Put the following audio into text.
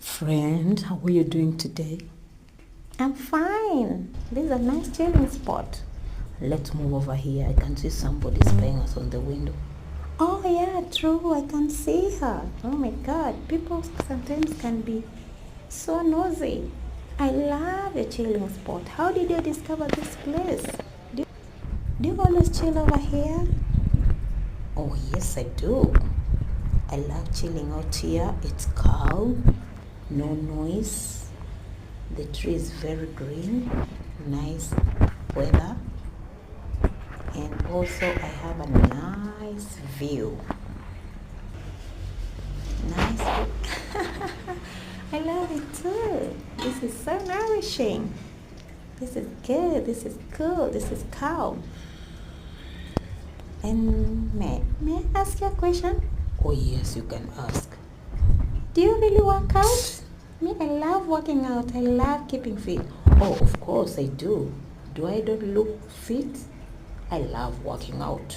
Friend, how are you doing today? I'm fine. This is a nice chilling spot. Let's move over here. I can see somebody spying us on the window. Oh yeah, true. I can see her. Oh my God, people sometimes can be so nosy. I love a chilling spot. How did you discover this place? Do you always chill over here? Oh yes, I do. I love chilling out here. It's calm, no noise. The tree is very green, nice weather, and also I have a nice view. Nice view. I love it too. This is so nourishing. This is good. This is cool. This is calm. And may I ask you a question? Oh yes, you can ask. Do you really work out? Me, I love working out. I love keeping fit. Oh, of course I do. Do I don't look fit? I love working out.